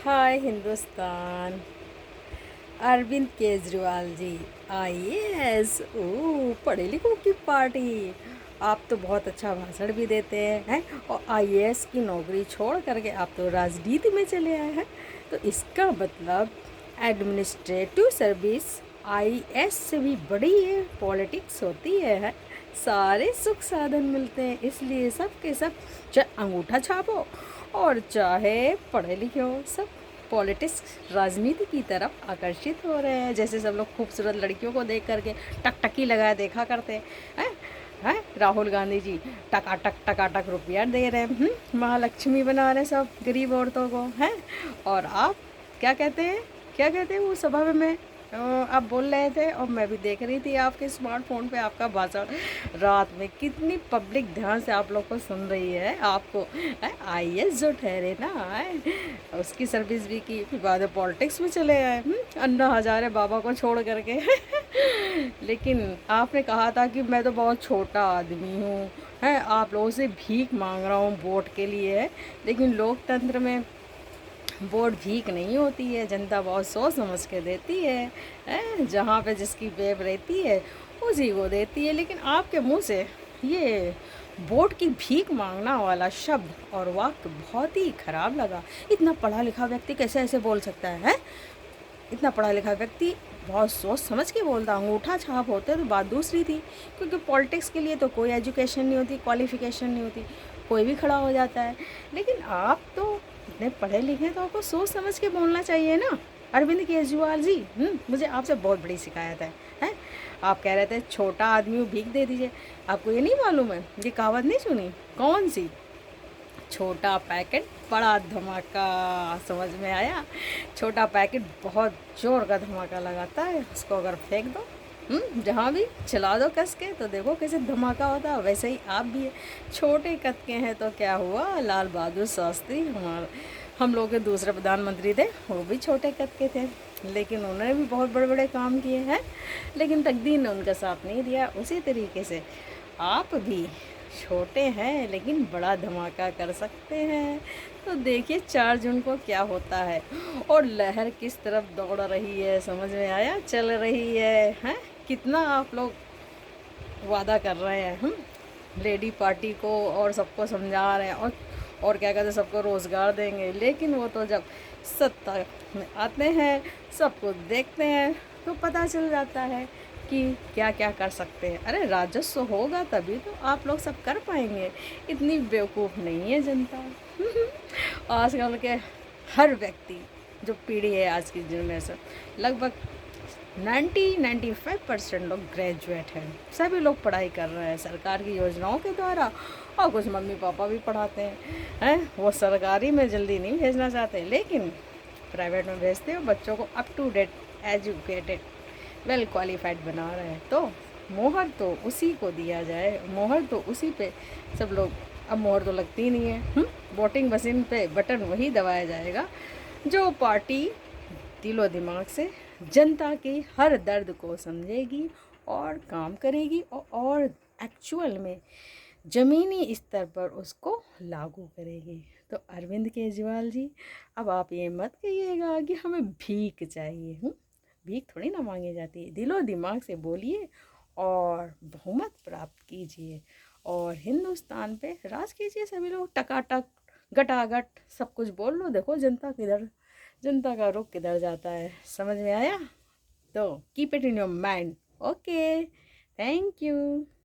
हाय Hindustan. Arvind Kejriwal ji IAS, ओ पढ़े लिखों की party. आप तो बहुत अच्छा भाषण भी देते हैं और आईएएस की नौकरी छोड़ करके आप तो राजनीति में चले आए हैं। तो इसका मतलब एडमिनिस्ट्रेटिव सर्विस आईएएस से भी बड़ी है, पॉलिटिक्स होती है। सारे सुख साधन मिलते हैं, इसलिए सब के सब चाहे अंगूठा छापो और चाहे पढ़े लिखे हो, सब पॉलिटिक्स राजनीति की तरफ आकर्षित हो रहे हैं। जैसे सब लोग खूबसूरत लड़कियों को देख करके टकटकी लगाए देखा करते हैं हैं राहुल गांधी जी टकाटक रुपया दे रहे हैं, महालक्ष्मी बना रहे हैं सब गरीब औरतों को हैं। और आप क्या कहते हैं, क्या कहते हैं वो सभा में आप बोल रहे थे और मैं भी देख रही थी आपके स्मार्टफोन पे आपका भाषण। रात में कितनी पब्लिक ध्यान से आप लोग को सुन रही है। आपको आईएएस जो ठहरे ना उसकी सर्विस भी की, फिर बाद में पॉलिटिक्स में चले आए अन्ना हजारे बाबा को छोड़ करके लेकिन आपने कहा था कि मैं तो बहुत छोटा आदमी हूँ, है आप लोगों से भीख मांग रहा हूँ वोट के लिए है। लेकिन लोकतंत्र में वोट भीख नहीं होती है, जनता बहुत सोच समझ के देती है, जहाँ पे जिसकी वेब रहती है उसी को देती है। लेकिन आपके मुंह से ये वोट की भीख मांगना वाला शब्द और वाक्य बहुत ही खराब लगा। इतना पढ़ा लिखा व्यक्ति कैसे ऐसे बोल सकता है? इतना पढ़ा लिखा व्यक्ति बहुत सोच समझ के बोलता। अंगूठा छाप होते तो बात दूसरी थी, क्योंकि पॉलिटिक्स के लिए तो कोई एजुकेशन नहीं होती, क्वालिफिकेशन नहीं होती, कोई भी खड़ा हो जाता है। लेकिन आप तो इतने पढ़े लिखे तो आपको सोच समझ के बोलना चाहिए ना। अरविंद केजरीवाल जी, मुझे आपसे बहुत बड़ी शिकायत है? आप कह रहे थे छोटा आदमी को भीख दे दीजिए। आपको ये नहीं मालूम है, ये कहावत नहीं सुनी? कौन सी? छोटा पैकेट बड़ा धमाका, समझ में आया? छोटा पैकेट बहुत जोर का धमाका लगाता है, उसको अगर फेंक दो जहाँ भी चला दो कस के तो देखो कैसे धमाका होता है। वैसे ही आप भी है, छोटे कद के हैं तो क्या हुआ, लाल बहादुर शास्त्री हमारे हम लोग के दूसरे प्रधानमंत्री थे, वो भी छोटे कद के थे, लेकिन उन्होंने भी बहुत बड़े बड़े काम किए हैं। लेकिन तकदीर ने उनका साथ नहीं दिया। उसी तरीके से आप भी छोटे हैं लेकिन बड़ा धमाका कर सकते हैं। तो देखिए 4 जून को क्या होता है और लहर किस तरफ दौड़ रही है, समझ में आया? चल रही है, हैं? कितना आप लोग वादा कर रहे हैं लेडी पार्टी को और सबको समझा रहे हैं और क्या कहते हैं सबको रोज़गार देंगे। लेकिन वो तो जब सत्ता में आते हैं, सब कुछ देखते हैं तो पता चल जाता है कि क्या क्या कर सकते हैं। अरे राजस्व होगा तभी तो आप लोग सब कर पाएंगे। इतनी बेवकूफ़ नहीं है जनता आजकल के हर व्यक्ति, जो पीढ़ी है आज की जनरेशन, लगभग 90-95% लोग ग्रेजुएट हैं। सभी लोग पढ़ाई कर रहे हैं सरकार की योजनाओं के द्वारा, और कुछ मम्मी पापा भी पढ़ाते हैं वो सरकारी में जल्दी नहीं भेजना चाहते, लेकिन प्राइवेट में भेजते हो बच्चों को up to date educated well qualified बना रहे हैं। तो मोहर तो उसी को दिया जाए, मोहर तो उसी पे सब लोग। अब मोहर तो लगती नहीं है, वोटिंग मशीन पे बटन वही दबाया जाएगा जो पार्टी दिलो दिमाग से जनता के हर दर्द को समझेगी और काम करेगी और एक्चुअल में ज़मीनी स्तर पर उसको लागू करेगी। तो अरविंद केजरीवाल जी, अब आप ये मत कहिएगा कि हमें भीख चाहिए। भीख थोड़ी ना मांगी जाती है, दिलो दिमाग से बोलिए और बहुमत प्राप्त कीजिए और हिंदुस्तान पे राज कीजिए। सभी लोग टकाटक गटागट सब कुछ बोल लो, देखो जनता का रुख किधर जाता है। समझ में आया? तो keep it in your mind. Okay, thank you.